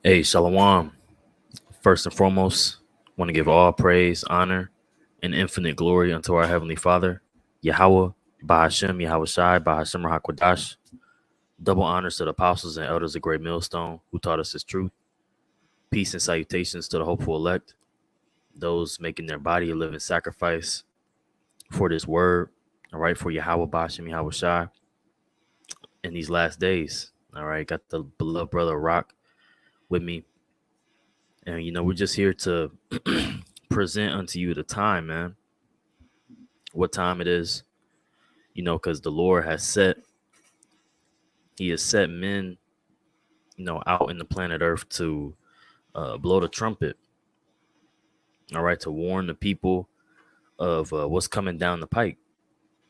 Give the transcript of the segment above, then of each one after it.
Hey, Shalom. First and foremost, want to give all praise, honor, and infinite glory unto our Heavenly Father, Yahweh, Bahashem, Yahweh Shai, Bahashem Rahakwadash. Double honors to the apostles and elders of Great Millstone who taught us His truth. Peace and salutations to the hopeful elect, those making their body a living sacrifice for this word, all right, for Yahweh, Bahashem, Yahweh Shai in these last days. All right, got the beloved brother Rock with me. And, we're just here to present unto you the time, man. What time it is, because the Lord He has set men, out in the planet Earth to blow the trumpet, all right, to warn the people of what's coming down the pike.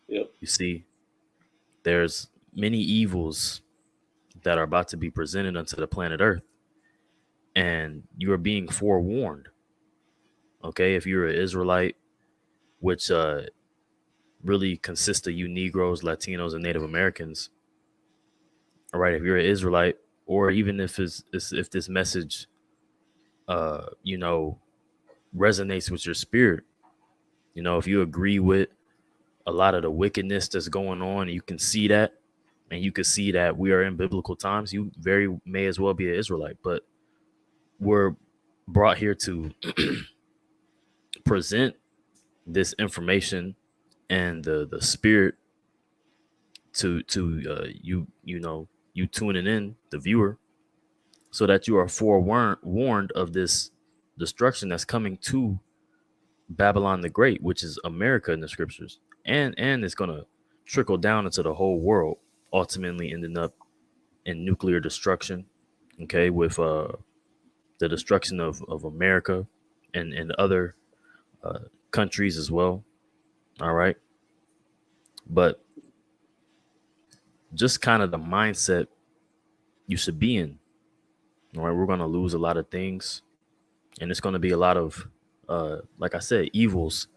Yep. You see, there's many evils that are about to be presented unto the planet Earth, and you are being forewarned. Okay, if you're an Israelite, which really consists of you Negroes, Latinos, and Native Americans. All right, if you're an Israelite, or even if if this message, resonates with your spirit, if you agree with a lot of the wickedness that's going on, you can see that, and you can see that we are in biblical times. You very may as well be an Israelite, but we're brought here to present this information and the spirit to you tuning in, the viewer, so that you are forewarned of this destruction that's coming to Babylon the Great, which is America in the scriptures, and it's gonna trickle down into the whole world, ultimately ending up in nuclear destruction. Okay, with the destruction of America and other countries as well. All right, but just kind of the mindset you should be in. All right, we're gonna lose a lot of things, and it's gonna be a lot of, like I said, evils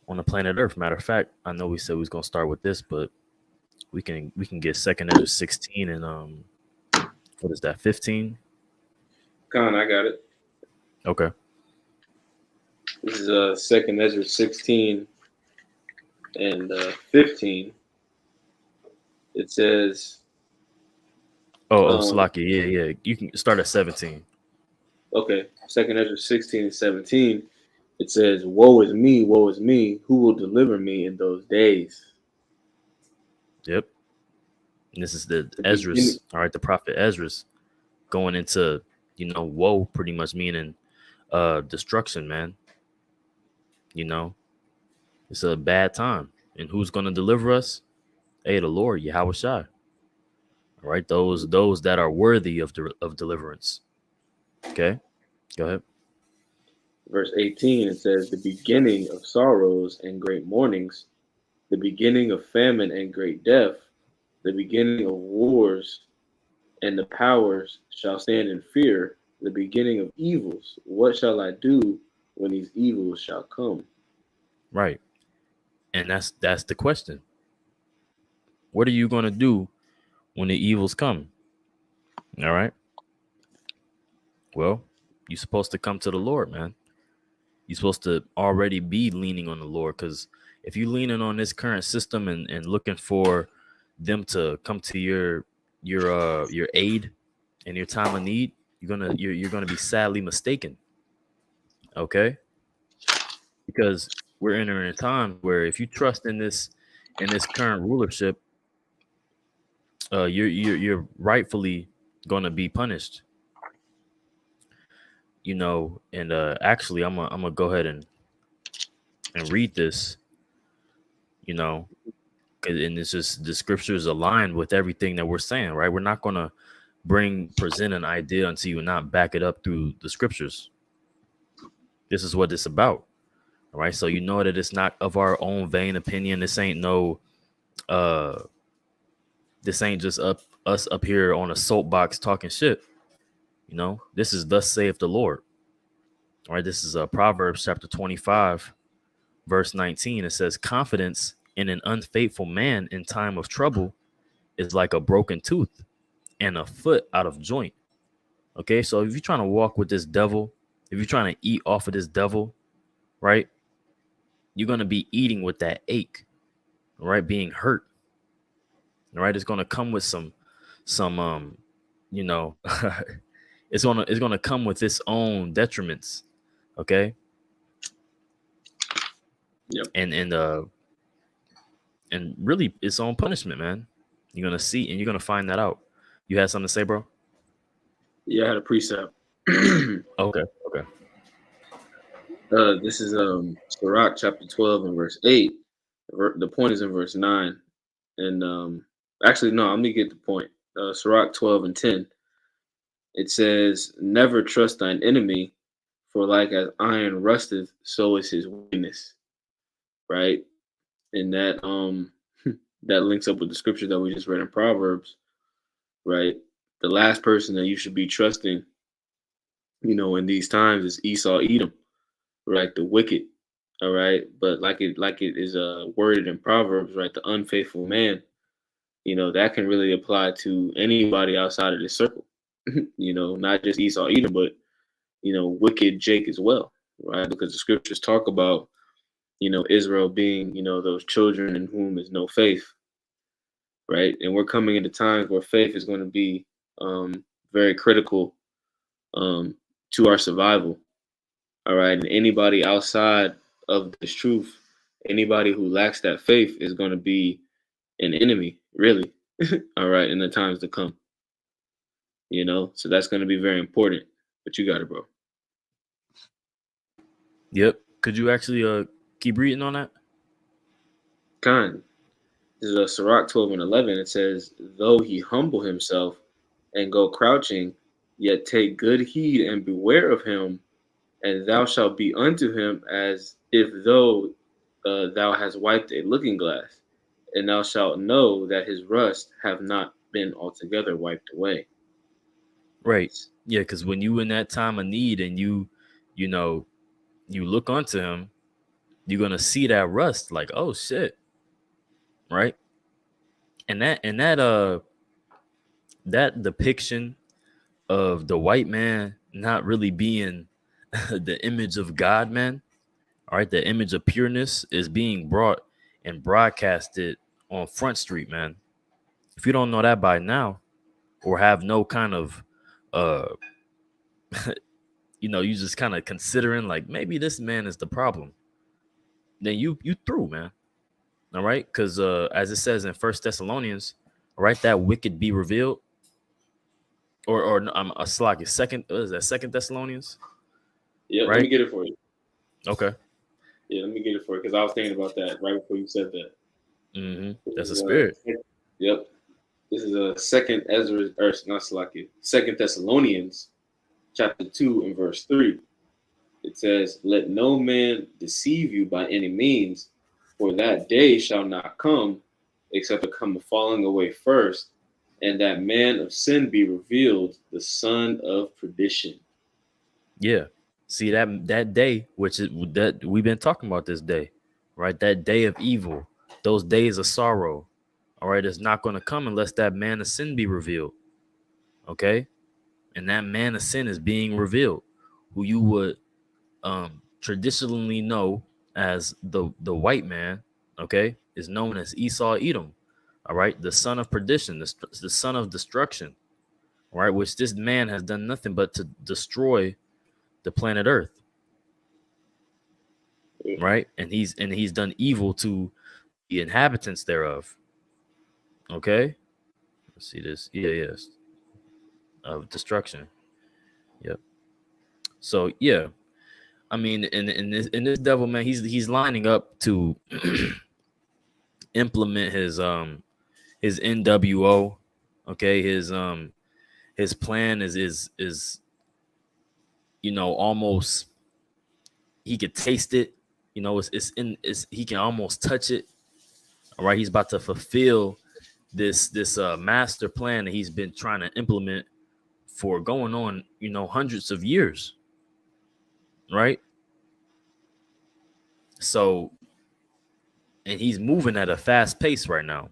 on the planet Earth. Matter of fact, I know we said we was gonna start with this, but we can get second Ezra 16 and what is that, 15? Con, I got it. Okay. This is second Ezra 16 and 15. It says, Salaki, yeah. You can start at 17. okay, second Ezra 16 and 17. It says, woe is me, who will deliver me in those days? Yep. And this is the Ezra's, all right, the prophet Ezra's going into, woe, pretty much meaning destruction, man. It's a bad time. And who's going to deliver us? Hey, the Lord, Yahweh Shai. All right, those that are worthy of deliverance. Okay, go ahead. Verse 18, it says, the beginning of sorrows and great mournings, the beginning of famine and great death, the beginning of wars, and the powers shall stand in fear, the beginning of evils. What shall I do when these evils shall come? Right. And that's the question. What are you going to do when the evils come? All right. Well, you're supposed to come to the Lord, man. You're supposed to already be leaning on the Lord, because if you're leaning on this current system and looking for them to come to your aid in your time of need, you're gonna be sadly mistaken. Okay, because we're entering a time where if you trust in this current rulership, you're rightfully gonna be punished. And actually, I'm gonna go ahead and read this. And it's just the scriptures aligned with everything that we're saying, right? We're not gonna present an idea until you not back it up through the scriptures. This is what it's about. All right. So that it's not of our own vain opinion. This ain't this ain't just us up here on a soapbox talking shit. This is thus saith the Lord. All right. This is Proverbs chapter 25, verse 19. It says, confidence in an unfaithful man in time of trouble is like a broken tooth and a foot out of joint. Okay, so if you're trying to walk with this devil, if you're trying to eat off of this devil, right, you're gonna be eating with that ache, right, being hurt, right. It's gonna come with some you know, it's gonna come with its own detriments, okay, Yep. And really its own punishment, man. You're gonna see and you're gonna find that out. You had something to say, bro? Yeah, I had a precept. Okay, okay. This is Sirach chapter 12 and verse 8. The point is in verse 9. And actually, no, let me get the point. Sirach 12 and 10. It says, never trust thine enemy, for like as iron rusteth, so is his weakness. Right? And that that links up with the scripture that we just read in Proverbs, right? The last person that you should be trusting, in these times is Esau Edom, right? The wicked. All right. But like it is worded in Proverbs, right? The unfaithful man, that can really apply to anybody outside of this circle. Not just Esau Edom, but wicked Jake as well, right? Because the scriptures talk about, Israel being, those children in whom is no faith, right? And we're coming into times where faith is going to be very critical to our survival. All right. And anybody outside of this truth, anybody who lacks that faith is going to be an enemy, really. All right. In the times to come, so that's going to be very important. But you got it, bro. Yep. Could you actually keep reading on that? Kind. This is a Sirach 12 and 11. It says, though he humble himself and go crouching, yet take good heed and beware of him, and thou shalt be unto him as if though thou hast wiped a looking glass, and thou shalt know that his rust have not been altogether wiped away. Right. Yeah, because when you in that time of need and you know, you look onto him, you're gonna see that rust, like, oh shit. Right. And that depiction of the white man not really being the image of God, man. All right, the image of pureness is being brought and broadcasted on Front Street, man. If you don't know that by now, or have no kind of uh you just kind of considering like maybe this man is the problem, then you through, man. All right, because as it says in First Thessalonians, all right, that wicked be revealed, or I'm a slack. Second, what is that? Second Thessalonians, Yeah, let me right? get it for you. Okay. Yeah, let me get it for you because I was thinking about that right before you said that. That's a spirit. Yep. This is a second Ezra, or not Salakia, Second Thessalonians, chapter 2 and verse 3. It says, let no man deceive you by any means, for that day shall not come, except to come a falling away first, and that man of sin be revealed, the son of perdition. Yeah. See that day, which is that we've been talking about this day, right? That day of evil, those days of sorrow. All right, it's not going to come unless that man of sin be revealed. Okay, and that man of sin is being revealed, who you would traditionally know as the white man. Okay, is known as Esau Edom. All right, the son of perdition, the son of destruction. All right, which this man has done nothing but to destroy the planet Earth. Right, and he's done evil to the inhabitants thereof. Okay, let's see this. Yeah, yes, of destruction. Yep. So yeah, I mean, in this devil, man, he's lining up to implement his NWO. Okay, his plan is almost, he could taste it. It's he can almost touch it. All right, he's about to fulfill this master plan that he's been trying to implement for going on hundreds of years. Right. So, and he's moving at a fast pace right now.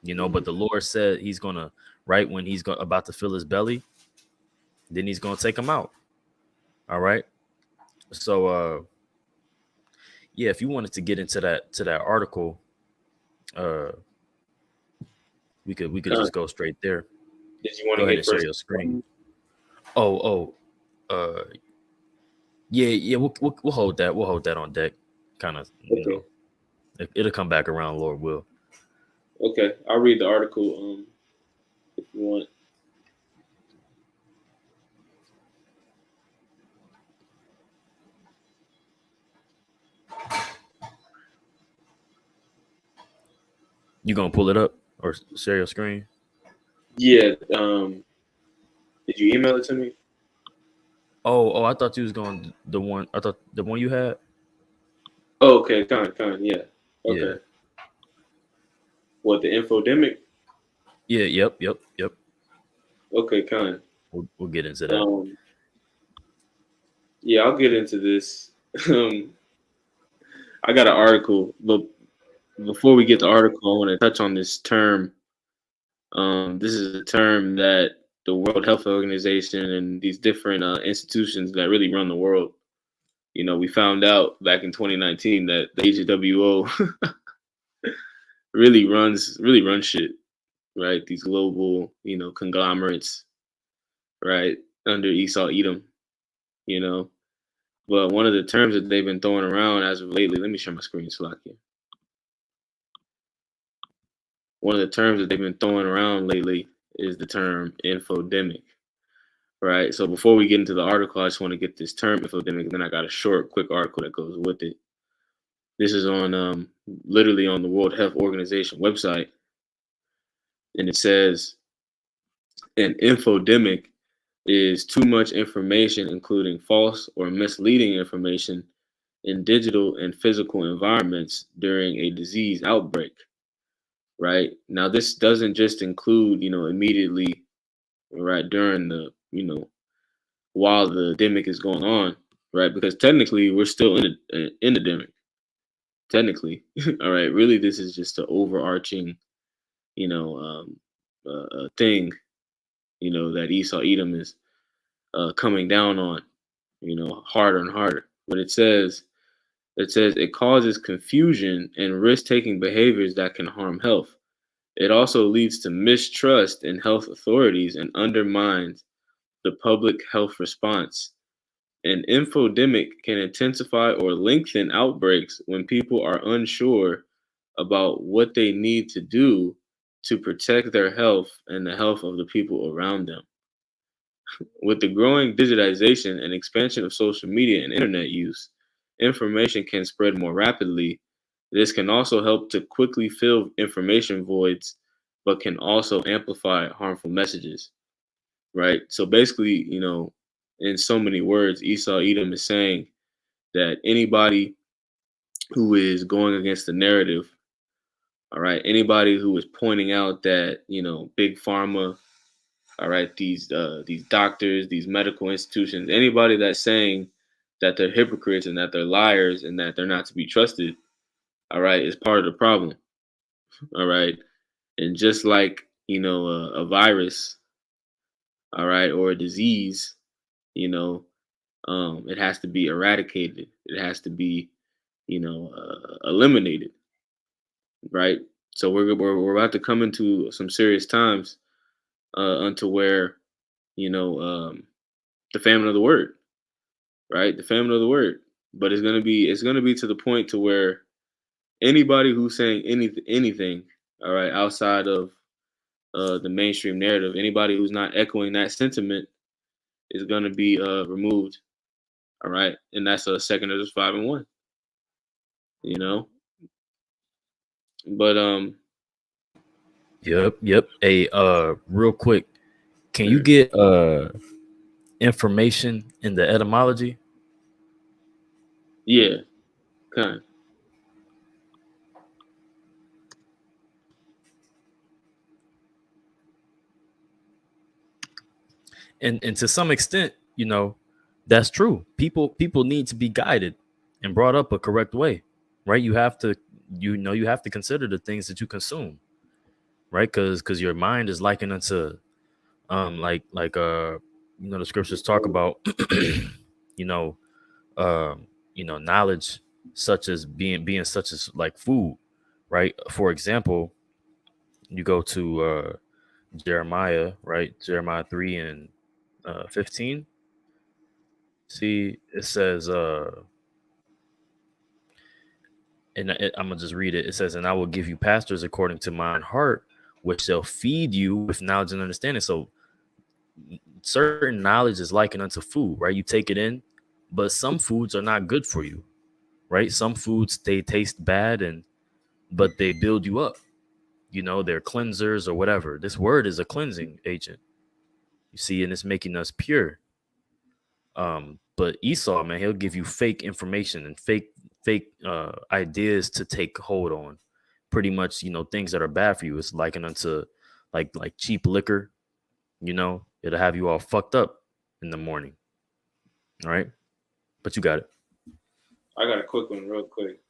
But the Lord said he's gonna, right when he's about to fill his belly, then he's gonna take them out. All right. So yeah, if you wanted to get into that article, uh we could Con, just go straight there. did you want Go to ahead get and share first? your screen. Oh, yeah, we'll hold that. We'll hold that on deck. Kind of, Okay. it'll come back around, Lord will. Okay. I'll read the article. If you want. You gonna pull it up or share your screen? Yeah. Did you email it to me? Oh, I thought you was going the one. I thought the one you had. Oh, okay. Con. Yeah. Yeah, Okay. What, the infodemic? yeah, yep. Okay. Con. We'll get into that. Um. Yeah, I'll get into this. Um. I got an article, but before we get the article, I want to touch on this term. This is a term that the World Health Organization and these different institutions that really run the world. We found out back in 2019 that the WHO really runs shit, right? These global, conglomerates, right, under Esau Edom, you know. But one of the terms that they've been throwing around as of lately, let me share my screen, Slakia. One of the terms that they've been throwing around lately is the term infodemic, right? So before we get into the article, I just want to get this term infodemic, and then I got a short, quick article that goes with it. This is on literally on the World Health Organization website, and it says an infodemic is too much information, including false or misleading information, in digital and physical environments during a disease outbreak. Right now, this doesn't just include, immediately, right, during the, while the endemic is going on, right? Because technically, we're still in an endemic. Technically, all right. Really, this is just an overarching, you know, thing, that Esau Edom is coming down on, harder and harder. But it says it causes confusion and risk-taking behaviors that can harm health. It also leads to mistrust in health authorities and undermines the public health response. An infodemic can intensify or lengthen outbreaks when people are unsure about what they need to do to protect their health and the health of the people around them. With the growing digitization and expansion of social media and internet use, information can spread more rapidly. This can also help to quickly fill information voids, but can also amplify harmful messages, right? So basically, in so many words, Esau Edom is saying that anybody who is going against the narrative, all right, anybody who is pointing out that, big pharma, all right, these doctors, these medical institutions, anybody that's saying that they're hypocrites and that they're liars and that they're not to be trusted, all right, is part of the problem, all right. And just like, a virus, all right, or a disease, you know, it has to be eradicated. It has to be, eliminated, right? So we're about to come into some serious times, unto where, you know, um, the famine of the word, right? The famine of the word. But it's gonna be to the point to where anybody who's saying anything, all right, outside of the mainstream narrative, anybody who's not echoing that sentiment is gonna be removed, all right, and that's a second of this 5 and 1, you know. But Yep. Hey, real quick, can you mm, get information in the etymology? yeah, kind. And to some extent, that's true. People need to be guided and brought up a correct way, right? You have to consider the things that you consume, right? Because your mind is likened unto like the scriptures talk about, you know, knowledge such as being such as like food, right? For example, you go to Jeremiah, right? Jeremiah 3 and 15. See, it says, I'm gonna just read it. It says, "And I will give you pastors according to mine heart, which shall feed you with knowledge and understanding." So, certain knowledge is likened unto food, right? You take it in, but some foods are not good for you, right? Some foods they taste bad, but they build you up. They're cleansers or whatever. This word is a cleansing agent. You see, and it's making us pure. But Esau, man, he'll give you fake information and fake ideas to take hold on. Pretty much, things that are bad for you. It's likened unto like cheap liquor. It'll have you all fucked up in the morning. All right, but you got it. I got a quick one, real quick,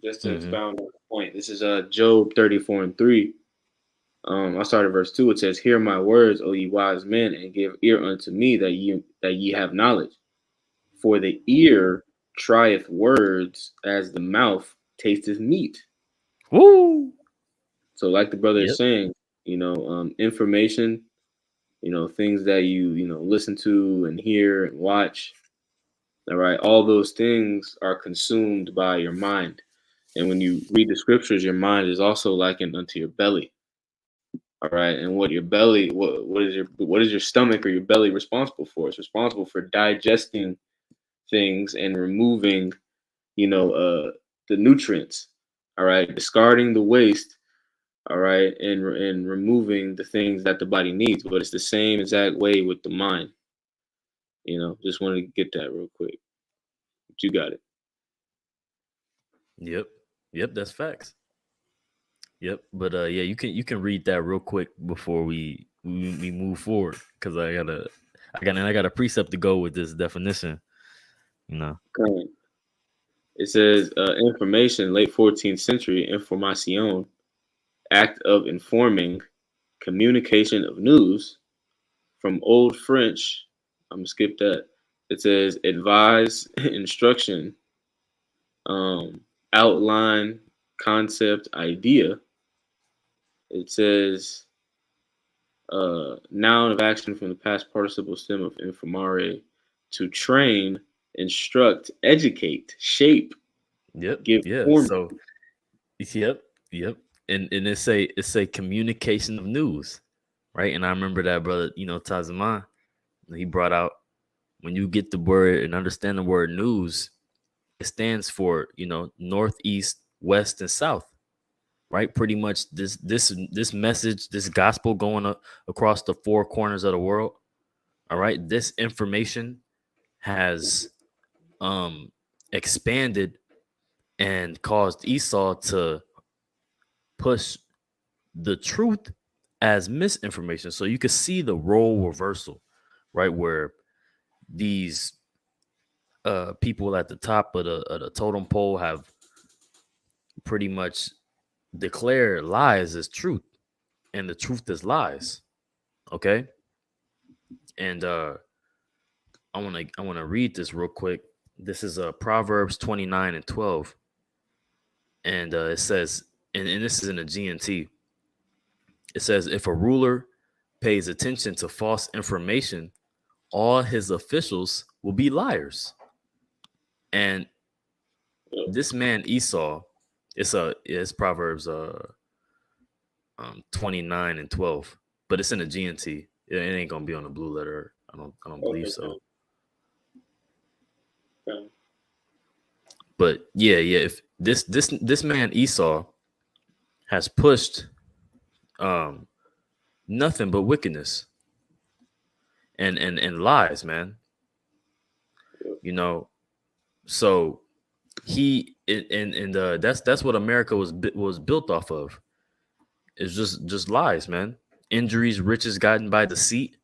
just to expound on the point. This is Job 34:3. I started verse 2. It says, "Hear my words, O ye wise men, and give ear unto me, that ye have knowledge. For the ear trieth words, as the mouth tasteth meat." Woo! So, like the brother is Yep. saying, information, things that you listen to and hear and watch. All right, all those things are consumed by your mind. And when you read the scriptures, your mind is also likened unto your belly. All right, and what your belly, what is your stomach or your belly responsible for? It's responsible for digesting things and removing, the nutrients. All right, discarding the waste. All right, and removing the things that the body needs. But it's the same exact way with the mind. Just wanted to get that real quick. But you got it. Yep, that's facts. Yep, but yeah, you can read that real quick before we move forward, because I got a precept to go with this definition. Okay. It says information, late 14th century, information, act of informing, communication of news. From Old French, I'm gonna skip that. It says advise, instruction, outline, concept, idea. It says noun of action from the past participle stem of informare, to train, instruct, educate, shape, Yep, give yeah. form. So yep, and it's a communication of news, right? And I remember that brother, Tazaman, he brought out, when you get the word and understand the word news, it stands for northeast, west, and south, right? Pretty much this message, this gospel going across the four corners of the world. All right, this information has expanded and caused Esau to push the truth as misinformation. So you can see the role reversal, right? Where these people at the top of the totem pole have pretty much declared lies as truth, and the truth is lies. Okay. And I want to read this real quick. This is Proverbs 29 and 12. And it says, and this is in the GNT. It says, if a ruler pays attention to false information, all his officials will be liars. And this man Esau, it's Proverbs 29 and 12, but it's in the GNT. It ain't gonna be on the blue letter. I don't believe so. Okay. But yeah, if this man Esau has pushed nothing but wickedness and lies, man. So he and that's what America was built off of. It's just lies, man. Injuries, riches gotten by deceit,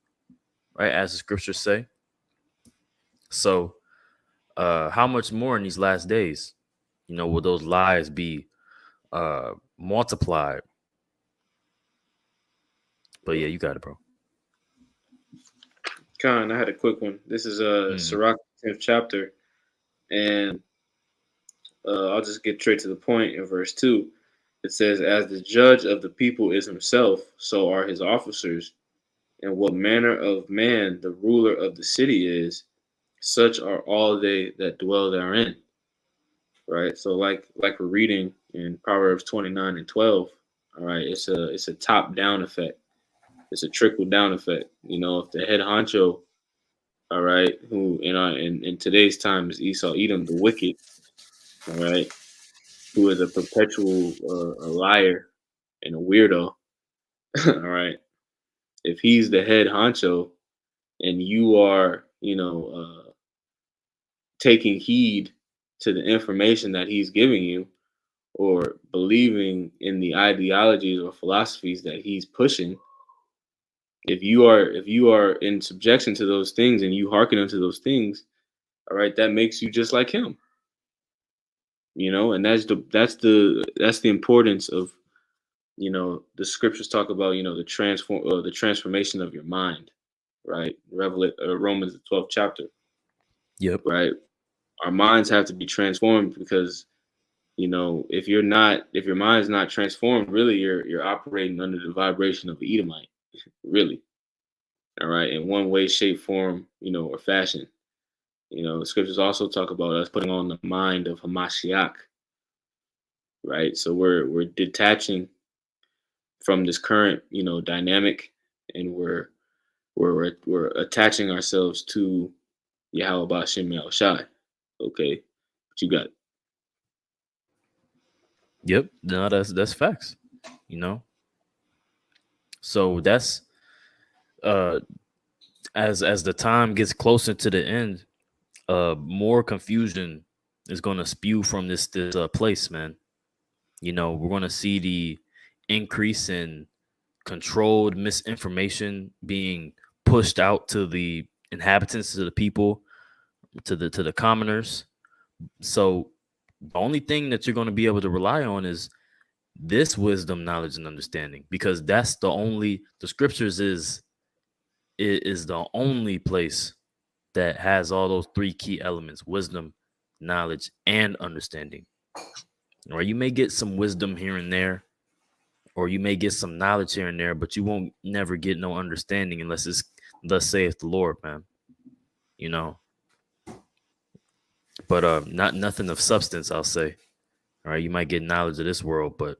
right? As the scriptures say. So how much more in these last days, will those lies be multiplied? But yeah, you got it, bro. Khan, I had a quick one. This is Mhm. Sirach 10th chapter, and I'll just get straight to the point in verse 2. It says, "As the judge of the people is himself, so are his officers. And what manner of man the ruler of the city is, such are all they that dwell therein." Right. So like we're reading in Proverbs 29 and 12. All right, it's a top down effect. It's a trickle down effect. You know, if the head honcho, all right, who in today's time is Esau Edom, the wicked, all right, who is a perpetual a liar and a weirdo, all right. If he's the head honcho and you are, taking heed to the information that he's giving you, or believing in the ideologies or philosophies that he's pushing, if you are in subjection to those things and you hearken unto those things, all right, that makes you just like him. And that's the importance of, the scriptures talk about, the transformation of your mind, right? Romans the 12th chapter, Yep. right? Our minds have to be transformed because, if your mind's not transformed, really you're operating under the vibration of the Edomite, really. All right, in one way, shape, form, or fashion. The scriptures also talk about us putting on the mind of Hamashiach, right? So we're detaching from this current, dynamic, and we're attaching ourselves to Yahweh Bashem Shai. Okay, what you got? Yep. No, that's facts. You know. So that's uh as the time gets closer to the end, more confusion is going to spew from this place, man. We're going to see the increase in controlled misinformation being pushed out to the inhabitants, to the people, to the commoners. So the only thing that you're going to be able to rely on is this wisdom, knowledge, and understanding, because that's the scriptures is the only place that has all those three key elements: wisdom, knowledge, and understanding. Or you may get some wisdom here and there, or you may get some knowledge here and there, but you won't never get no understanding unless it's thus saith the Lord, man. You know, but not nothing of substance, I'll say. All right, you might get knowledge of this world, but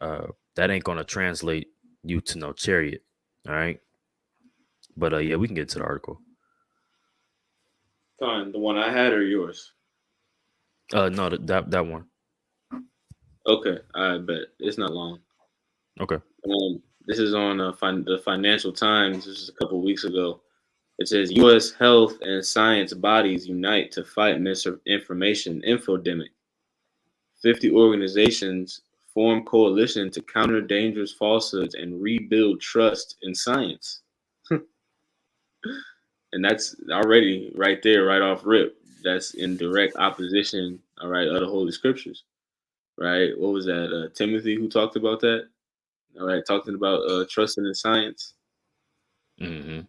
uh, that ain't gonna translate you to no chariot. All right, but yeah, we can get to the article. Fine, the one I had or yours? No, that one. Okay, I bet it's not long. Okay. This is on the Financial Times. This is a couple weeks ago. It says U.S. health and science bodies unite to fight misinformation infodemic. 50 organizations form coalition to counter dangerous falsehoods and rebuild trust in science. And that's already right there, right off rip. That's in direct opposition, all right, of the Holy Scriptures, right? What was that? Timothy who talked about that, all right, talking about trusting in science. Mm-hmm.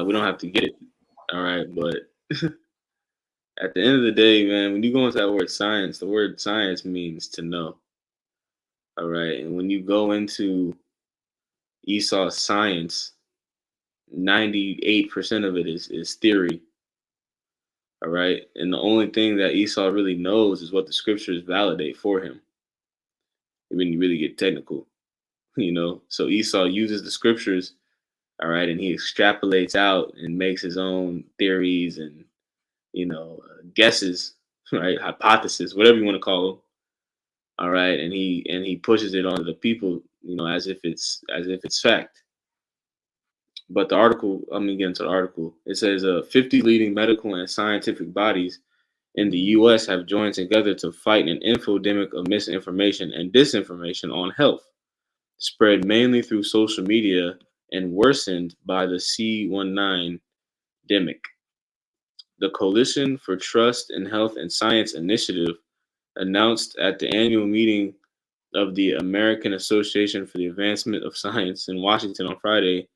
We don't have to get it, all right, but at the end of the day, man, when you go into that word science, the word science means to know, all right, and when you go into Esau's science, 98% of it is theory. All right. And the only thing that Esau really knows is what the scriptures validate for him. When you really get technical, So Esau uses the scriptures, all right, and he extrapolates out and makes his own theories and, guesses, right? Hypothesis, whatever you want to call them. All right. And he pushes it onto the people, as if it's fact. But the article, I'm gonna get into the article. It says 50 leading medical and scientific bodies in the U.S. have joined together to fight an infodemic of misinformation and disinformation on health, spread mainly through social media and worsened by the C19 demic. The Coalition for Trust in Health and Science Initiative announced at the annual meeting of the American Association for the Advancement of Science in Washington on Friday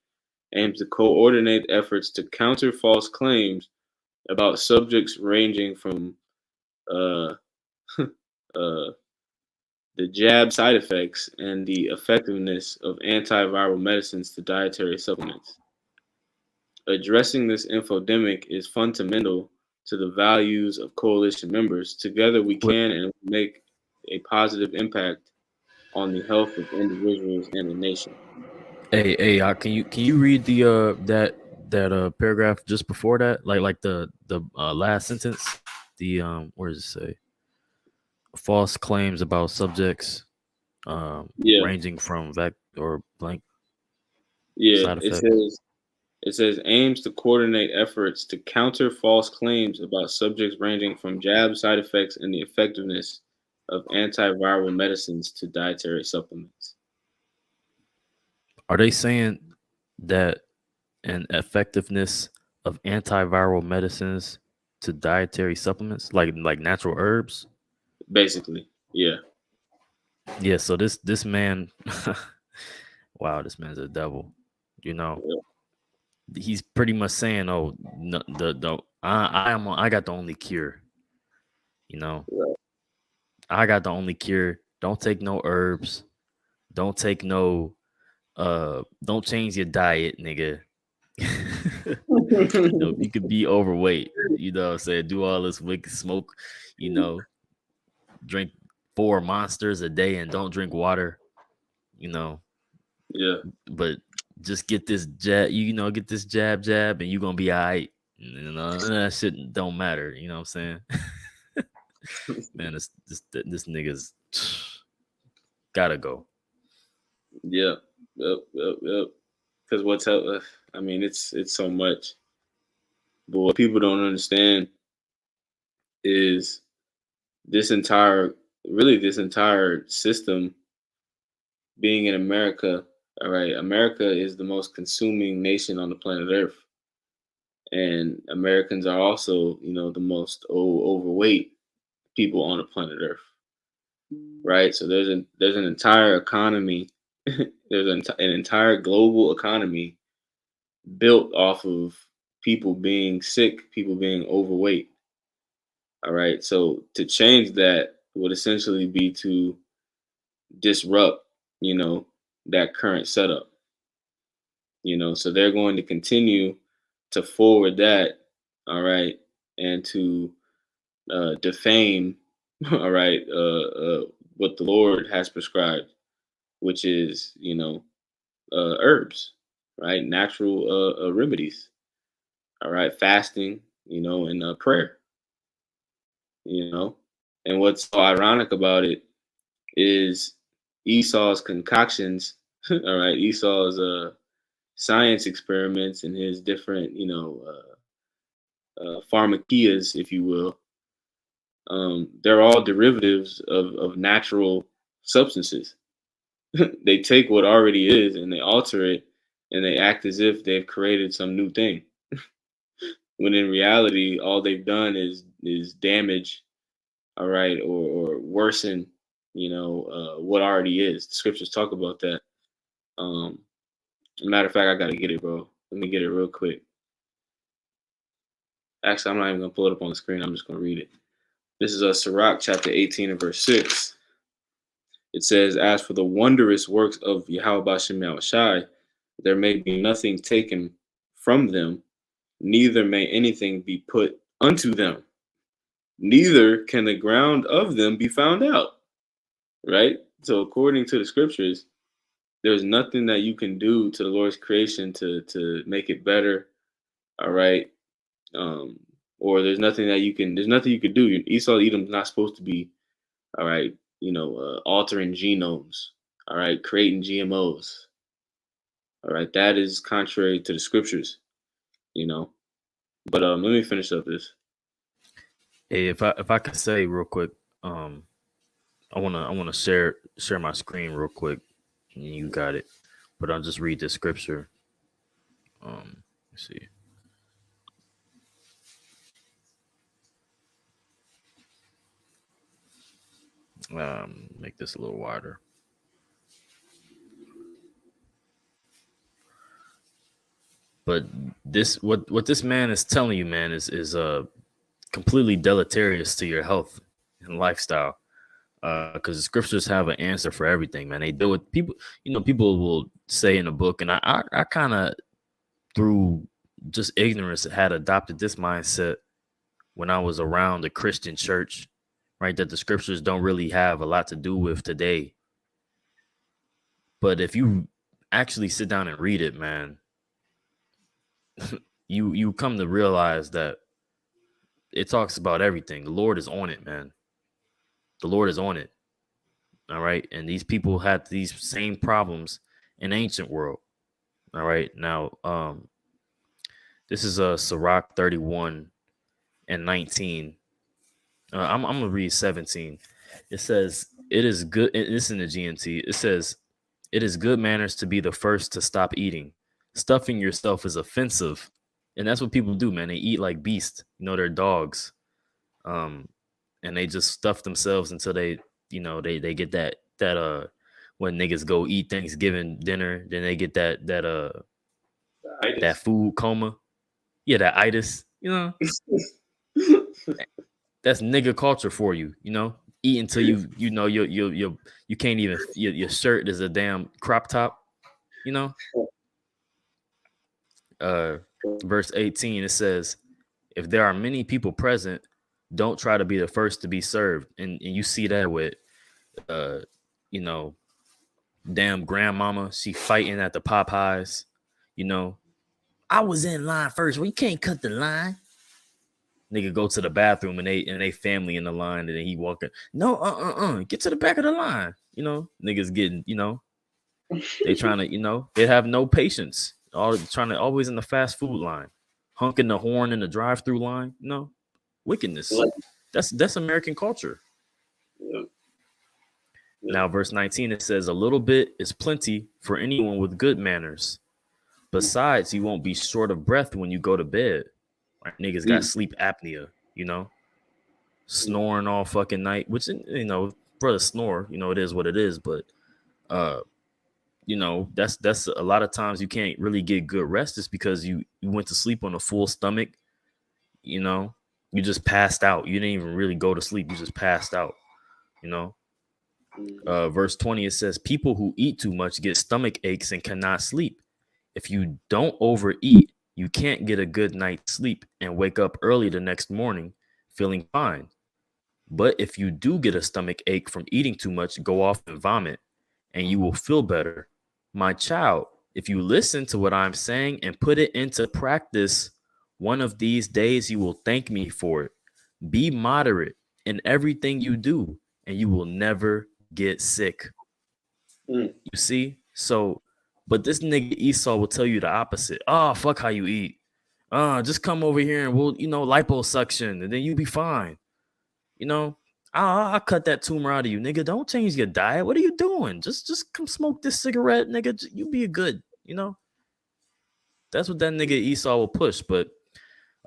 aims to coordinate efforts to counter false claims about subjects ranging from uh, uh, the jab side effects and the effectiveness of antiviral medicines to dietary supplements. Addressing this infodemic is fundamental to the values of coalition members. Together, we What? can and make a positive impact on the health of individuals and the nation. Hey, can you read the that paragraph just before that, like the last sentence, the where does it say false claims about subjects Yeah, ranging from vac or blank yeah. side It effects. says aims to coordinate efforts to counter false claims about subjects ranging from jab side effects and the effectiveness of antiviral medicines to dietary supplements. Are they saying that an effectiveness of antiviral medicines to dietary supplements, like natural herbs? Basically, yeah, Yeah. So this man, wow, this man's a devil. You know, yeah, he's pretty much saying, "Oh, no, I got the only cure." You know, right. I got the only cure. Don't take no herbs. Don't take no. Don't change your diet, nigga. You know, you could be overweight. You know what I'm saying? Do all this wicked smoke. You know, drink 4 monsters a day and don't drink water. You know, Yeah, but just get this jab. You know, get this jab, and you gonna be all right. You know, that shit don't matter. You know what I'm saying? Man, this nigga's gotta go. yeah, yep. Because I mean, it's so much. But what people don't understand is this entire, really, this entire system being in America. All right, America is the most consuming nation on the planet Earth, and Americans are also, the most overweight people on the planet Earth. Right, so there's an entire economy, an entire global economy built off of people being sick, people being overweight. All right. So to change that would essentially be to disrupt, that current setup. So they're going to continue to forward that, all right, and to defame, all right, what the Lord has prescribed, which is, herbs, right, natural remedies, all right, fasting, and prayer. you know. And what's so ironic about it is Esau's concoctions, all right, Esau's science experiments and his different, pharmakias, if you will. They're all derivatives of natural substances. They take what already is and they alter it and they act as if they've created some new thing. When in reality, all they've done is damage, all right, or worsen, what already is. The scriptures talk about that. Um, Matter of fact, I gotta get it, bro. Let me get it real quick. Actually, I'm not even gonna pull it up on the screen. I'm just gonna read it. This is Sirach chapter 18 and verse 6. It says, "As for the wondrous works of Yahweh Bashem Yahushai, there may be nothing taken from them, neither may anything be put unto them. Neither can the ground of them be found out." Right? So according to the scriptures, there's nothing that you can do to the Lord's creation to make it better. All right. Um, or there's nothing you could do. Esau Edom's not supposed to be, all right, altering genomes, all right, creating GMOs. All right. That is contrary to the scriptures, you know. But let me finish up this. Hey, if I could say real quick, um, I wanna share my screen real quick. You got it, but I'll just read the scripture. Let's see. Make this a little wider. But this what this man is telling you, man, is completely deleterious to your health and lifestyle. Because the scriptures have an answer for everything, man. They deal with people. People will say in a book, and I kind of through just ignorance had adopted this mindset when I was around the Christian church, right? That the scriptures don't really have a lot to do with today. But if you actually sit down and read it, man, you come to realize that it talks about everything. The Lord is on it, man. The Lord is on it. All right. And these people had these same problems in ancient world. All right. Now, this is Sirach 31 and 19. I'm gonna read 17. It says, it is good. It's in the GNT. It says, it is good manners to be the first to stop eating. Stuffing yourself is offensive. And that's what people do, man. They eat like beasts. They're dogs. And they just stuff themselves until they get that when niggas go eat Thanksgiving dinner, then they get that food coma. Yeah, that itis, that's nigga culture for you, eat until you can't even, your shirt is a damn crop top, verse 18, it says, if there are many people present, don't try to be the first to be served. And you see that with damn grandmama, she fighting at the Popeyes, I was in line first. Well, you can't cut the line. Nigga go to the bathroom and they family in the line, and then he walking. No, get to the back of the line. Niggas getting, they trying to, they have no patience. All trying to always in the fast food line, honking the horn in the drive-through line. Wickedness. That's American culture. Yeah. Now, verse 19, it says, a little bit is plenty for anyone with good manners. Besides, you won't be short of breath when you go to bed. Right? Niggas got sleep apnea, snoring all fucking night, which, brother, snore, it is what it is. But, that's a lot of times you can't really get good rest just because you went to sleep on a full stomach. You just passed out. You didn't even really go to sleep. You just passed out, Verse 20, it says, people who eat too much get stomach aches and cannot sleep. If you don't overeat, you can't get a good night's sleep and wake up early the next morning feeling fine. But if you do get a stomach ache from eating too much, go off and vomit, and you will feel better. My child, if you listen to what I'm saying and put it into practice, one of these days you will thank me for it. Be moderate in everything you do, and you will never get sick. You see? So, but this nigga Esau will tell you the opposite. Oh, fuck how you eat. Just come over here and we'll, liposuction, and then you be fine. I'll cut that tumor out of you, nigga. Don't change your diet. What are you doing? Just come smoke this cigarette, nigga. You be good, That's what that nigga Esau will push. But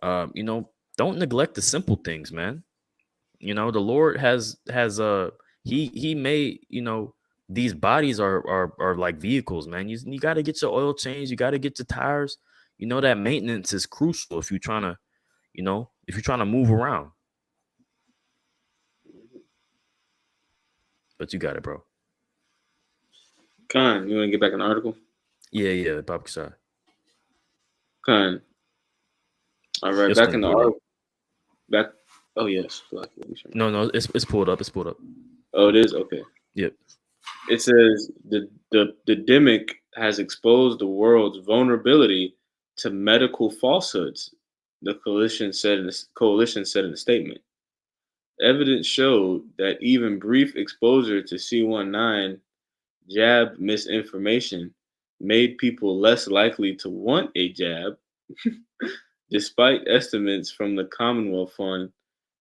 don't neglect the simple things, man. The Lord has he made, these bodies are like vehicles, man. You got to get your oil changed. You got to get your tires. That maintenance is crucial if you're trying to move around. But you got it, bro. Khan, you want to get back an article? Yeah, Papa Kasai. Khan. All right, back in the article. Back. Oh yes. No, it's pulled up. It's pulled up. Oh, it is? Okay. Yep. It says the DMIC has exposed the world's vulnerability to medical falsehoods, the coalition said in a statement. Evidence showed that even brief exposure to C19 jab misinformation made people less likely to want a jab, despite estimates from the Commonwealth Fund,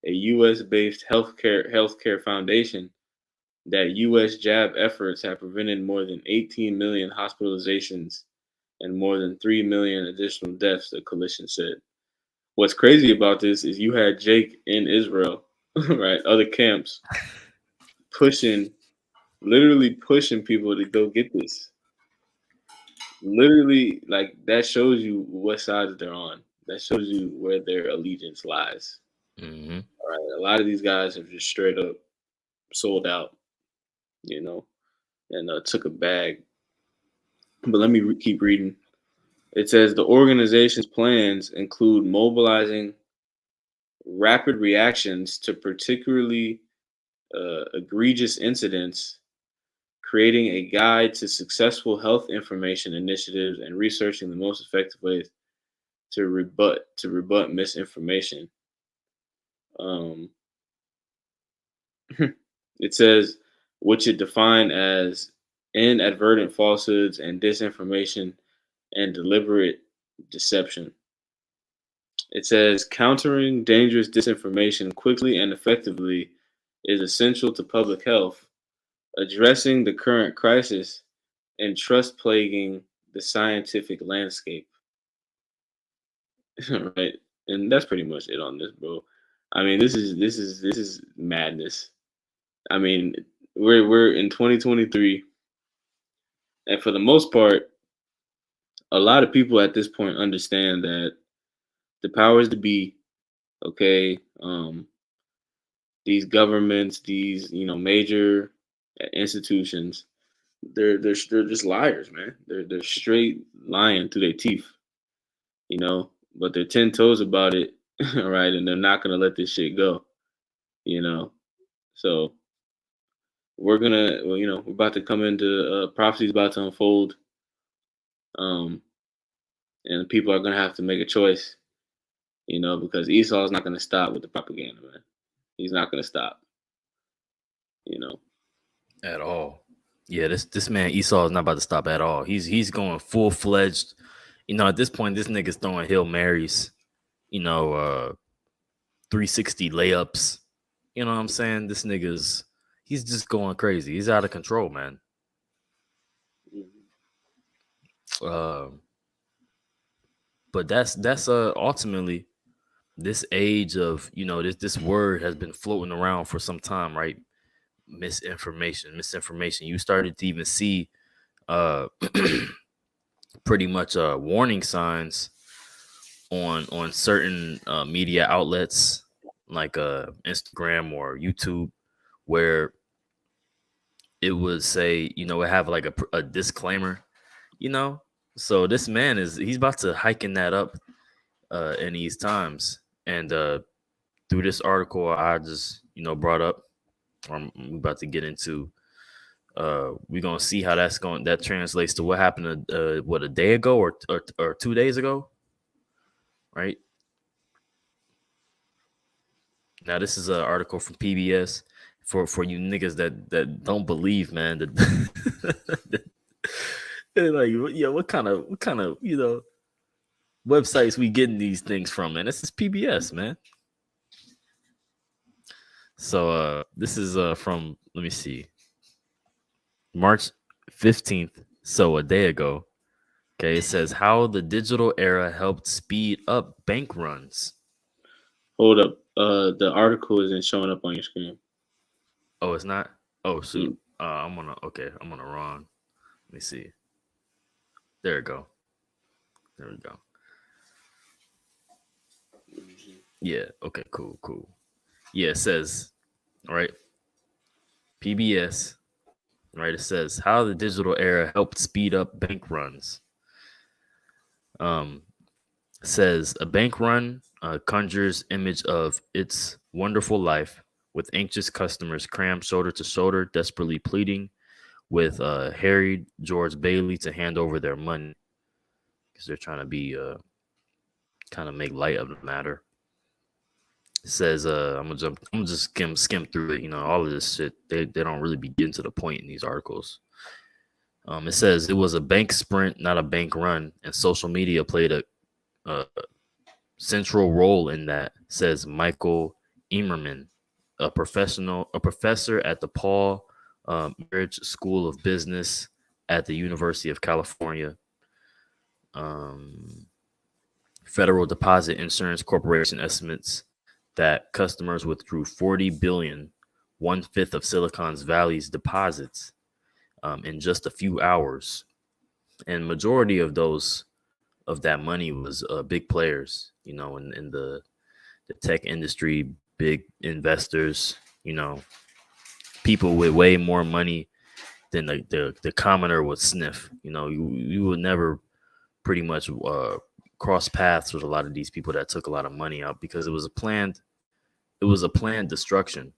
a U.S.-based healthcare foundation, that U.S. jab efforts have prevented more than 18 million hospitalizations and more than 3 million additional deaths, the coalition said. What's crazy about this is you had Jake in Israel, right? Other camps literally pushing people to go get this. literally, like that shows you what sides they're on. That shows you where their allegiance lies. Mm-hmm. All right, a lot of these guys have just straight up sold out, you know, and took a bag. But let me keep reading. It says the organization's plans include mobilizing rapid reactions to particularly egregious incidents, creating a guide to successful health information initiatives, and researching the most effective ways to rebut misinformation. Um, it says which it defined as inadvertent falsehoods and disinformation and deliberate deception. It says countering dangerous disinformation quickly and effectively is essential to public health, addressing the current crisis and trust plaguing the scientific landscape. Right? And that's pretty much it on this, bro. I mean, this is madness. I mean, we're in 2023, and for the most part, a lot of people at this point understand that the powers to be, okay, these governments, these major institutions, they're just liars, man. They're straight lying through their teeth, but they're 10 toes about it, all right, and they're not gonna let this shit go, you know. So we're about to come into prophecies about to unfold, um, and people are gonna have to make a choice, because Esau is not gonna stop with the propaganda, man. He's not gonna stop, you know. At all. Yeah, this man Esau is not about to stop at all. He's going full fledged. At this point, this nigga's throwing Hail Marys, 360 layups. You know what I'm saying? He's just going crazy. He's out of control, man. But that's ultimately this age of this word has been floating around for some time, right? Misinformation. You started to even see uh pretty much warning signs on certain media outlets like Instagram or YouTube, where it would say, it have like a disclaimer, so this man he's about to hiking that up in these times. And through this article I just brought up, I'm about to get into, we're gonna see how that translates to what happened what, a day ago or 2 days ago, right? Now this is an article from PBS for you niggas that don't believe, man. That they're like, yeah, what kind of websites we getting these things from, man? This is PBS, man. So this is from, let me see, March 15th, so a day ago. Okay, it says how the digital era helped speed up bank runs. Hold up. The article isn't showing up on your screen. Oh, it's not? Oh, shoot. I'm on the wrong. Let me see. There we go. There we go. Yeah. Okay, cool. Yeah, it says, all right, PBS, right? It says how the digital era helped speed up bank runs. Says a bank run conjures image of its wonderful life with anxious customers crammed shoulder to shoulder, desperately pleading with harried George Bailey to hand over their money because they're trying to be kind of make light of the matter. It says I'm gonna just skim through it. All of this shit, they don't really be getting to the point in these articles. It says it was a bank sprint, not a bank run, and social media played a central role in that, says Michael Emerman, a professor at the Paul Marriage School of Business at the University of California. Federal Deposit Insurance Corporation estimates that customers withdrew 40 billion, 1/5 of Silicon Valley's deposits, in just a few hours. and majority of that money was big players, in the tech industry, big investors, people with way more money than the commoner would sniff. You would never pretty much cross paths with a lot of these people that took a lot of money out because it was a planned destruction.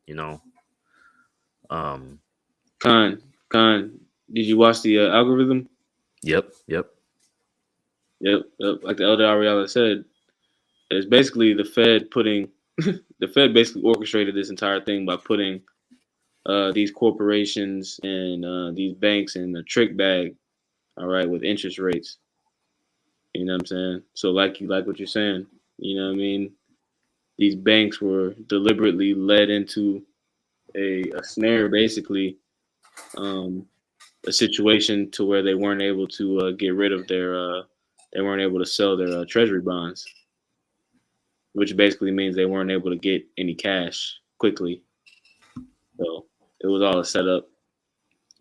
You know, um, Con, did you watch the algorithm? yep, yep, Yep, yep. Like the elder Ariella said, it's basically the Fed putting the Fed basically orchestrated this entire thing by putting these corporations and these banks in a trick bag, all right, with interest rates. You know what I'm saying? So like what you're saying, you know what I mean? These banks were deliberately led into a snare, basically, um, a situation to where they weren't able to get rid of they weren't able to sell their treasury bonds, which basically means they weren't able to get any cash quickly. So it was all a setup.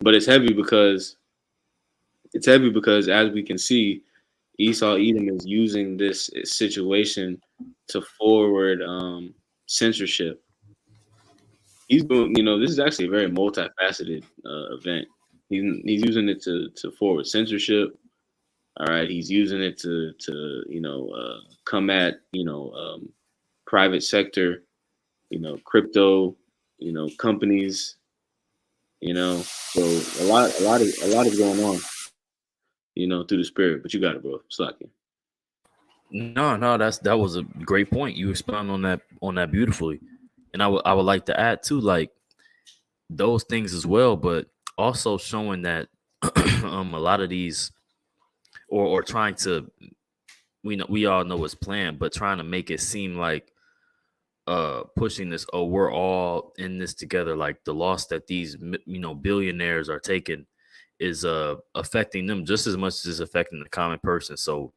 But it's heavy because as we can see, Esau Edom is using this situation to forward censorship. He's doing, this is actually a very multifaceted event. He's using it to forward censorship. All right, he's using it to come at private sector, crypto, companies, So a lot is going on, through the spirit. But you got it, bro. Slacking. no, that was a great point. You expound on that beautifully, and I would like to add too, like those things as well, but also showing that a lot of these or trying to we all know it's planned, but trying to make it seem like pushing this, oh, we're all in this together, like the loss that these billionaires are taking is affecting them just as much as it's affecting the common person. So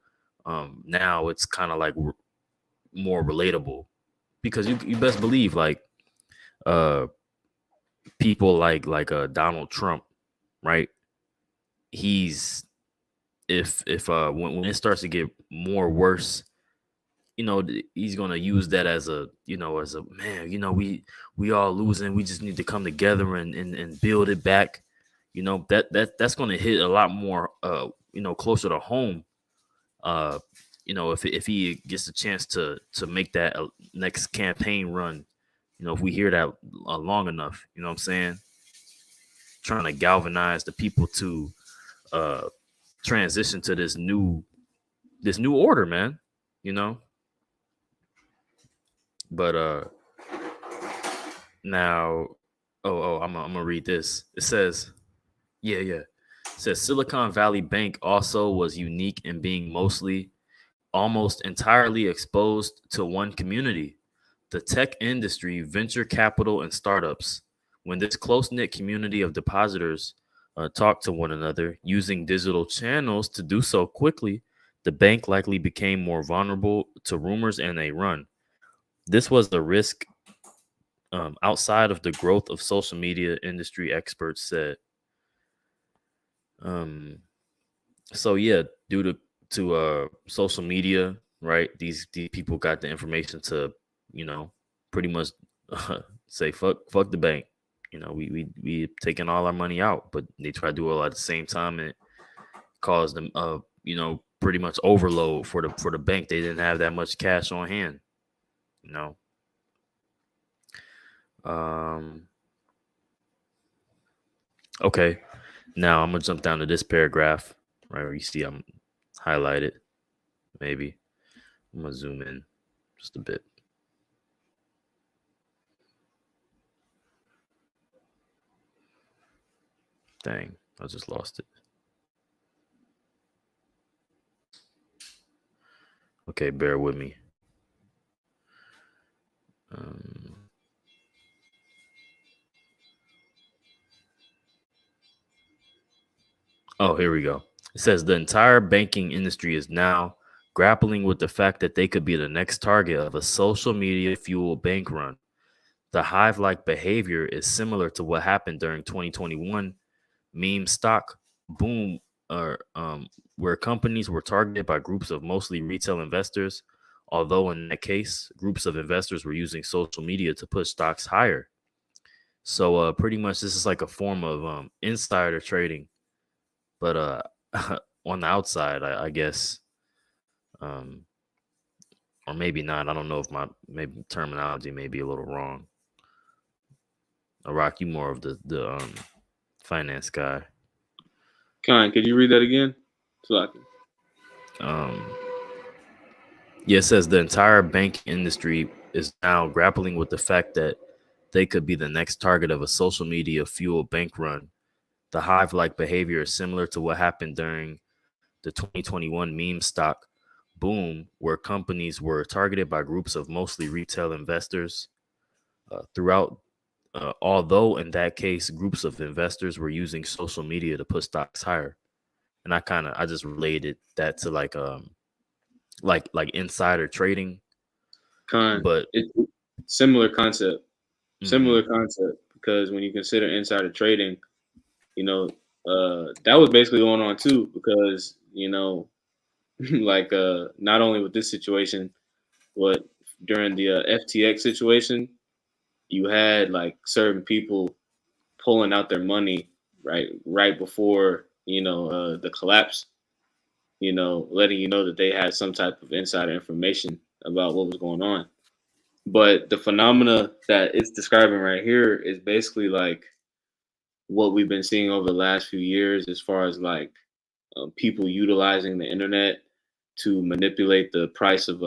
now it's kind of like more relatable because you best believe like uh people like Donald Trump, right? He's if when it starts to get more worse, he's gonna use that as a man. We all losing. We just need to come together and build it back. That's gonna hit a lot more. Closer to home. Uh, if he gets a chance to make that next campaign run. If we hear that long enough, you know what I'm saying? Trying to galvanize the people to uh transition to this new order, man. You know, but now, I'm gonna read this. It says, yeah. It says Silicon Valley Bank also was unique in being mostly, almost entirely exposed to one community, the tech industry, venture capital, and startups. When this close knit community of depositors talk to one another using digital channels to do so quickly, the bank likely became more vulnerable to rumors and a run. This was the risk outside of the growth of social media, industry experts said. Um, so yeah, due to social media, right? These people got the information to, pretty much say fuck the bank. We taking all our money out, but they try to do it all at the same time, and it caused them pretty much overload for the bank. They didn't have that much cash on hand, you know. Okay, now I'm gonna jump down to this paragraph, right where you see I'm highlighted. Maybe I'm gonna zoom in just a bit. Dang, I just lost it. Okay, bear with me. Um, oh, here we go. It says the entire banking industry is now grappling with the fact that they could be the next target of a social media fueled bank run. The hive like behavior is similar to what happened during 2021 meme stock Boom, or where companies were targeted by groups of mostly retail investors, although in that case, groups of investors were using social media to push stocks higher. So pretty much this is like a form of insider trading, but on the outside, I guess, um, or maybe not. I don't know if my maybe terminology may be a little wrong. Rock, you more of the finance guy. Khan, could you read that again? So I can. Um, yeah, it says the entire banking industry is now grappling with the fact that they could be the next target of a social media fueled bank run. The hive like behavior is similar to what happened during the 2021 meme stock boom, where companies were targeted by groups of mostly retail investors throughout. Although in that case, groups of investors were using social media to put stocks higher, and I just related that to like insider trading, Khan, but it's similar concept. mhm, Similar concept because when you consider insider trading, you know, that was basically going on too because like not only with this situation, but during the FTX situation, you had like certain people pulling out their money right before the collapse. Letting you know that they had some type of insider information about what was going on. But the phenomena that it's describing right here is basically like what we've been seeing over the last few years, as far as like people utilizing the internet to manipulate the price of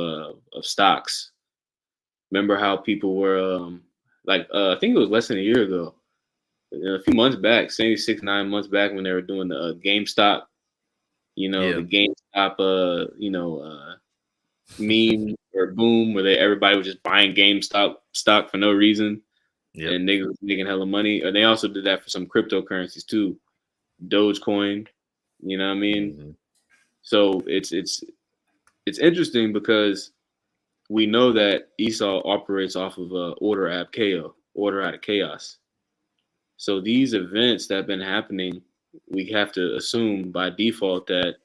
stocks. Remember how people were like I think it was less than a year ago, a few months back, maybe 6 9 months back, when they were doing the GameStop, yeah, the GameStop, meme or boom, where everybody was just buying GameStop stock for no reason, yep, and niggas was making hella money. And they also did that for some cryptocurrencies too, Dogecoin. You know what I mean? hmm So it's interesting because we know that Esau operates off of order out of chaos. So these events that have been happening, we have to assume by default that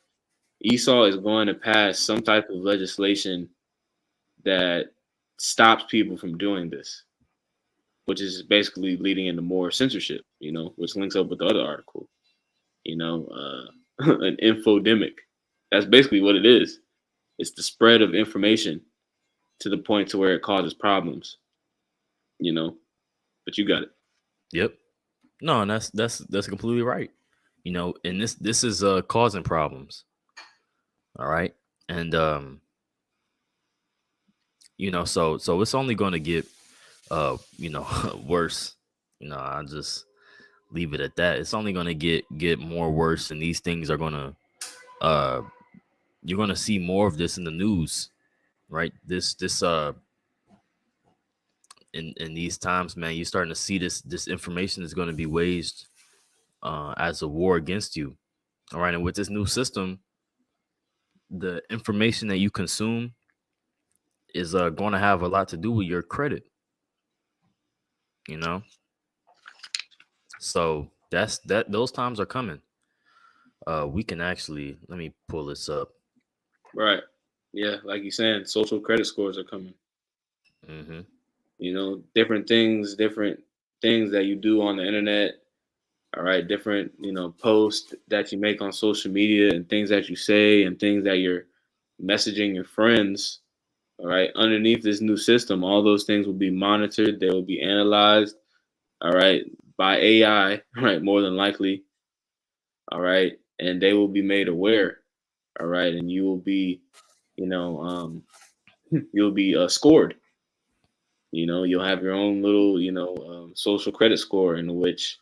Esau is going to pass some type of legislation that stops people from doing this, which is basically leading into more censorship, which links up with the other article, an infodemic. That's basically what it is. It's the spread of information to the point to where it causes problems, you know. But you got it. yep. No, and that's completely right. And this is causing problems. All right, and so it's only going to get worse. I just leave it at that. It's only going to get more worse, and these things are going to uh you're going to see more of this in the news, right? This in these times, man, you're starting to see this information is going to be waged as a war against you. All right, and with this new system, the information that you consume is going to have a lot to do with your credit. You know, so those times are coming. We can actually let me pull this up. Right. Yeah, like you're saying, social credit scores are coming. Hmm Different things that you do on the internet. All right, different posts that you make on social media and things that you say and things that you're messaging your friends. All right, underneath this new system, all those things will be monitored. They will be analyzed. All right, by AI. Right, more than likely. All right, and they will be made aware. All right, and you will be, you know, you'll be scored. You'll have your own little, social credit score in which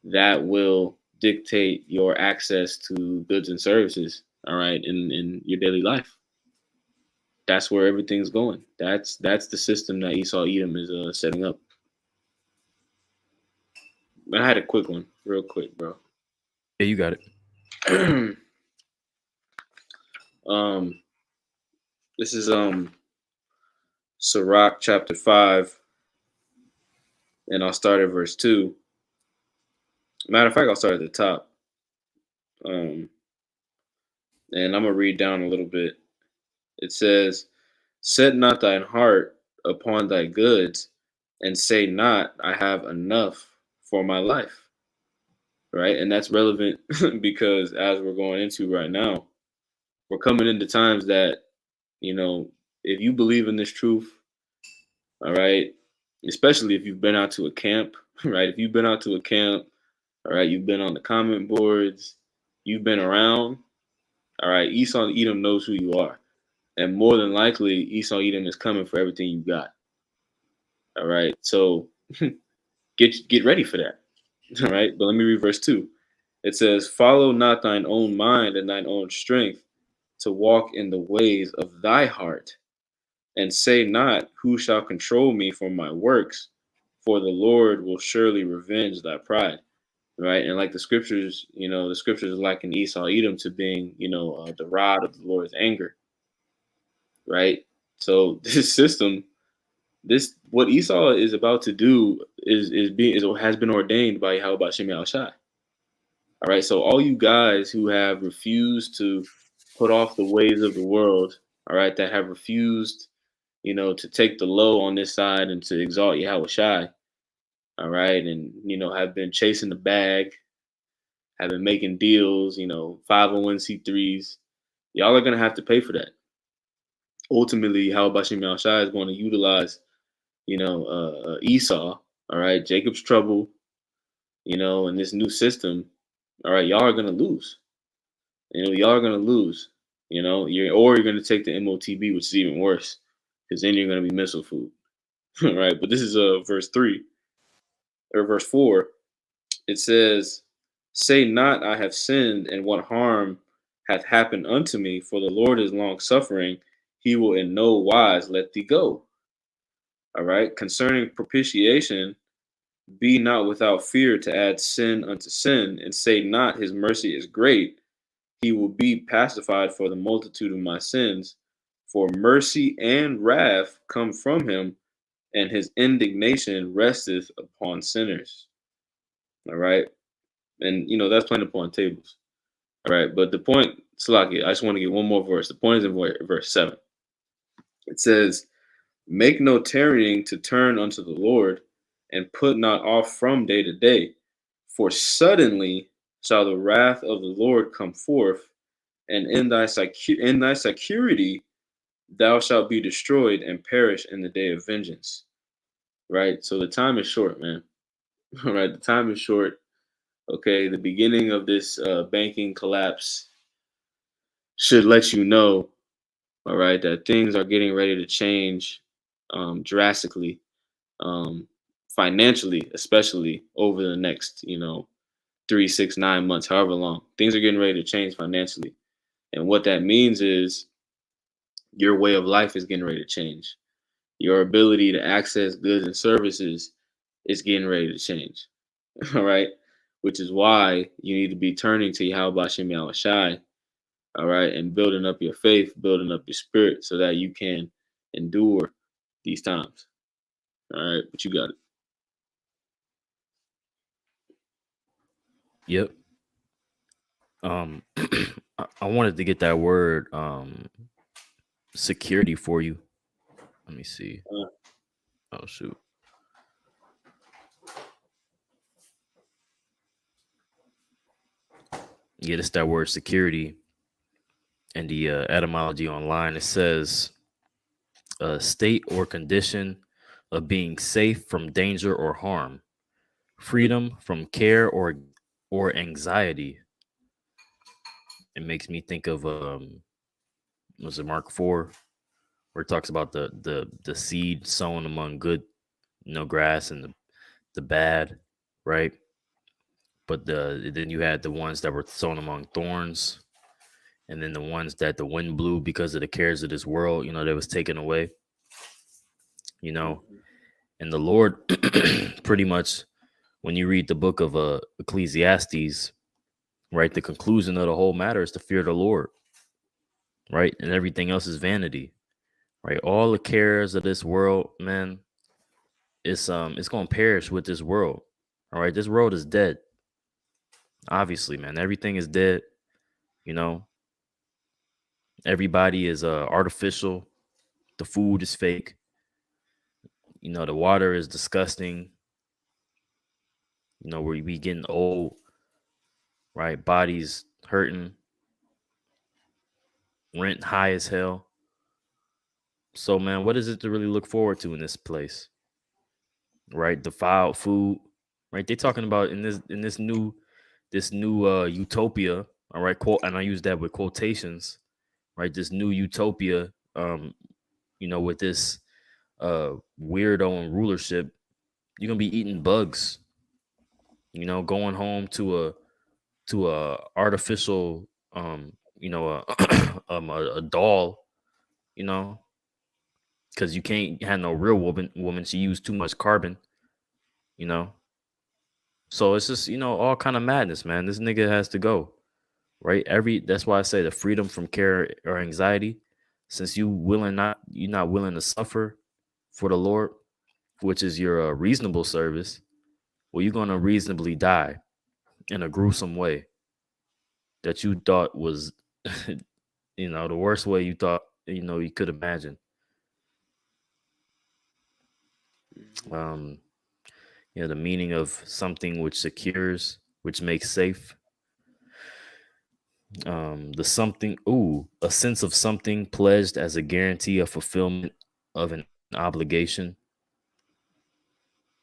that will dictate your access to goods and services. All right, in your daily life. That's where everything's going. That's the system that Esau Edom is setting up. I had a quick one, real quick, bro. Yeah, you got it. um, this is Sirach chapter 5, and I'll start at verse 2. Matter of fact, I'll start at the top. And I'm gonna read down a little bit. It says, "Set not thine heart upon thy goods, and say not, I have enough for my life." Right, and that's relevant because as we're going into right now, we're coming into times that, you know, if you believe in this truth, all right, especially if you've been out to a camp, right? If you've been out to a camp, all right, you've been on the comment boards, you've been around, all right, Esau Edom knows who you are. And more than likely, Esau Edom is coming for everything you got. All right. So get ready for that. All right. But let me read verse 2. It says, "Follow not thine own mind and thine own strength to walk in the ways of thy heart, and say not, who shall control me for my works? For the Lord will surely revenge thy pride." Right. And like the scriptures, the scriptures liken Esau Edom to being, the rod of the Lord's anger. Right. So this system, this what Esau is about to do has been ordained by Yahweh Bashem Yahushai. All right. So all you guys who have refused to put off the ways of the world, all right, that have refused, to take the low on this side and to exalt Yahweh Shai, all right, and have been chasing the bag, have been making deals, 501c3s. Y'all are gonna have to pay for that. Ultimately, Yahweh Bashem Yahushai is going to utilize Esau, all right, Jacob's trouble, and this new system, all right, y'all are gonna lose. Y'all are gonna lose. You're gonna take the MOTB, which is even worse, because then you're gonna be missile food, all right. But this is verse 3 or verse 4. It says, "Say not, I have sinned, and what harm hath happened unto me? For the Lord is long suffering; He will in no wise let thee go." All right. Concerning propitiation, be not without fear to add sin unto sin, and say not, his mercy is great. He will be pacified for the multitude of my sins. For mercy and wrath come from him, and his indignation resteth upon sinners. All right. And, that's playing upon tables. All right. But the point, Salaki, I just want to get one more verse. The point is in verse 7. It says, "Make no tarrying to turn unto the Lord, and put not off from day to day. For suddenly shall the wrath of the Lord come forth, and in thy security thou shalt be destroyed and perish in the day of vengeance." Right? So the time is short, man. All right. The time is short. Okay. The beginning of this banking collapse should let you know, all right, that things are getting ready to change drastically, um, financially, especially over the next, 3, 6, 9 months, however long. Things are getting ready to change financially. And what that means is your way of life is getting ready to change. Your ability to access goods and services is getting ready to change. All right. Which is why you need to be turning to Yahweh Bashem Yahushai, all right, and building up your faith, building up your spirit so that you can endure these times. All right, but you got it. Yep. I wanted to get that word security for you. Let me see. Oh shoot. Yeah, it's that word security. And the etymology online, it says a state or condition of being safe from danger or harm, freedom from care or anxiety. It makes me think of was it Mark 4, where it talks about the seed sown among good, grass and the bad, right? But then you had the ones that were sown among thorns, and then the ones that the wind blew because of the cares of this world, that was taken away, and the Lord pretty much, when you read the book of Ecclesiastes, right, the conclusion of the whole matter is to fear the Lord, right? And everything else is vanity, right? All the cares of this world, man, it's going to perish with this world. All right, this world is dead. Obviously, man, everything is dead. You know, everybody is artificial. The food is fake. You know, the water is disgusting. You know, we getting old, right? Bodies hurting, rent high as hell. So, man, what is it to really look forward to in this place? Right? Defiled food. Right? They're talking about in this new utopia. All right, quote, and I use that with quotations. Right? This new utopia. You know, with this weirdo and rulership, you're gonna be eating bugs. You know, going home to a artificial you know a doll, you know, because you can't have no real woman. She used too much carbon, you know. So it's just, you know, all kind of madness, man. This nigga has to go, right? That's why I say the freedom from care or anxiety, since you're not willing to suffer for the Lord, which is your reasonable service. Well, you're gonna reasonably die in a gruesome way that you thought was, you know, the worst way you thought, you know, you could imagine. Um, you know, the meaning of something which secures, which makes safe. The something, a sense of something pledged as a guarantee of fulfillment of an obligation.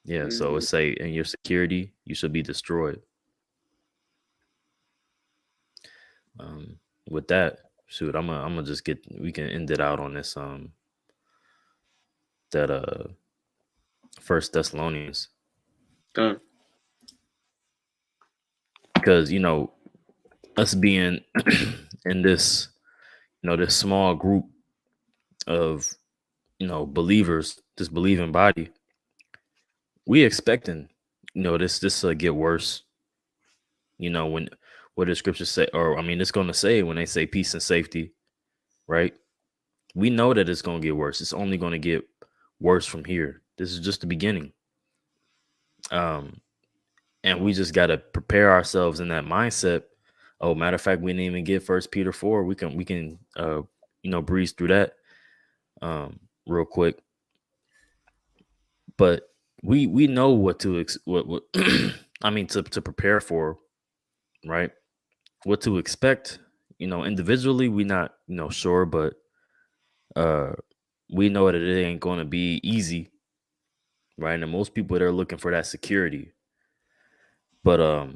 Yeah, so Mm-hmm. it's say in your security, you should be destroyed. With that, shoot, I'm gonna just we can end it out on this that First Thessalonians, Done. because you know us being in this, you know, this small group of, you know, believers, this believing body, we expecting, you know, this get worse. You know, when what the scriptures say, or I mean, it's going to say when they say peace and safety, right? We know that it's going to get worse. It's only going to get worse from here. This is just the beginning. Um, and we just got to prepare ourselves in that mindset. Oh, matter of fact, we didn't even get First Peter 4. We can you know, breeze through that real quick. But we know what to what I mean to prepare for, right? What to expect, you know, individually we not, you know, sure, but uh we know that it ain't going to be easy, right? And most people, they're looking for that security. But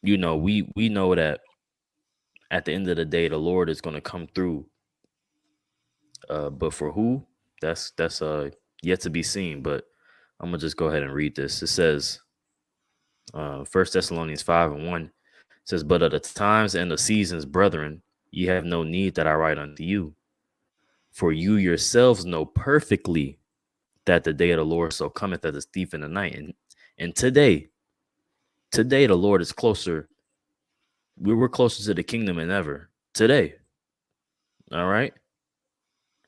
you know, we know that at the end of the day the Lord is going to come through. But for who? That's yet to be seen. But I'm gonna just go ahead and read this. It says, 1 Thessalonians 5:1 says, "But at the times and the seasons, brethren, ye have no need that I write unto you. For you yourselves know perfectly that the day of the Lord so cometh as a thief in the night." And today the Lord is closer. We're closer to the kingdom than ever. Today. All right.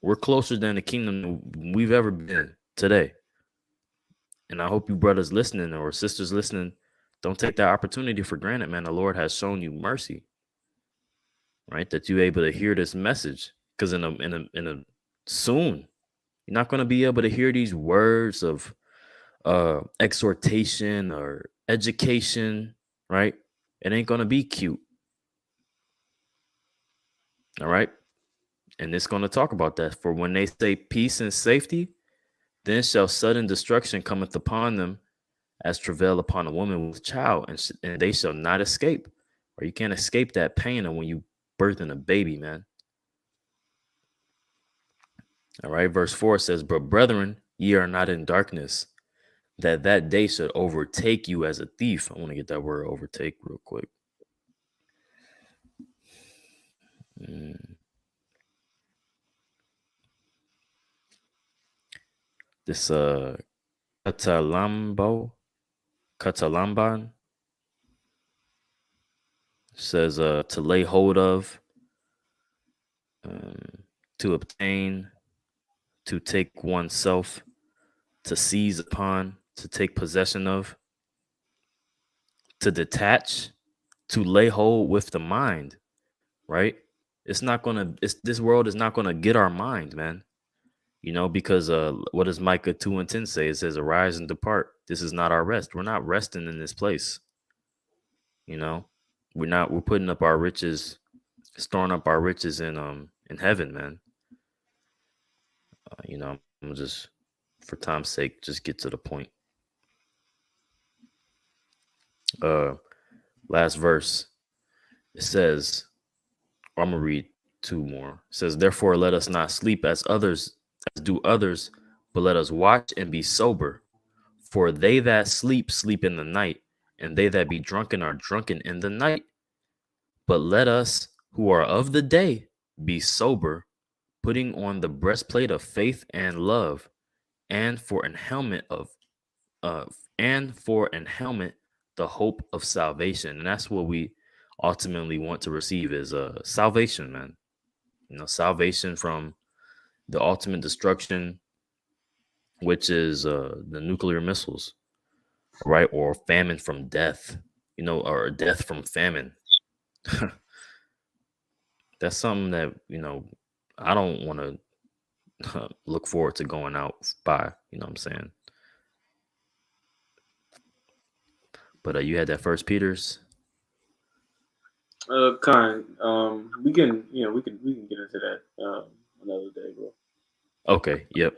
We're closer than the kingdom we've ever been today. And I hope you brothers listening or sisters listening don't take that opportunity for granted, man. The Lord has shown you mercy, right? That you're able to hear this message. Because in a soon, you're not going to be able to hear these words of exhortation or education, right? It ain't going to be cute. All right. And it's going to talk about that. For when they say peace and safety, then shall sudden destruction cometh upon them as travail upon a woman with child, and they shall not escape. Or you can't escape that pain of when you birthing a baby, man. All right. Verse 4 says, "But brethren, ye are not in darkness, that day should overtake you as a thief." I want to get that word overtake real quick. This Catalamban says to lay hold of, to obtain, to take oneself, to seize upon, to take possession of, to detach. to lay hold with the mind, right? This world is not gonna get our mind, man. You know, because what does Micah 2:10 say? It says, arise and depart. This is not our rest. We're not resting in this place. You know, we're putting up our riches, storing up our riches in heaven, man. You know, I'm just, for time's sake, just get to the point. Last verse. It says, or I'm gonna read two more. It says, therefore let us not sleep as do others, but let us watch and be sober. For they that sleep, sleep in the night, and they that be drunken are drunken in the night. But let us who are of the day be sober, putting on the breastplate of faith and love, and for an helmet the hope of salvation. And that's what we ultimately want to receive is salvation, man. You know, salvation from the ultimate destruction, which is the nuclear missiles, right? Or famine from death, you know, or death from famine. That's something that, you know, I don't want to look forward to going out by, you know what I'm saying? But you had that First Peter's. We can we can get into that another day, bro. Okay, yep.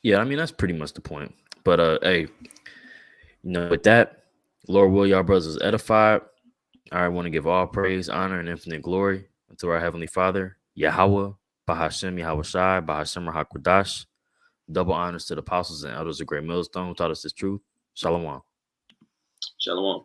Yeah, I mean that's pretty much the point. But hey, you know, with that, Lord will y'all brothers edified. I want to give all praise, honor, and infinite glory unto our Heavenly Father, Yahweh, Bahashem, Yahweh Shai, Bahashem Hakwadash. Double honors to the apostles and elders of Great Millstone who taught us this truth. Shalom. Shalom.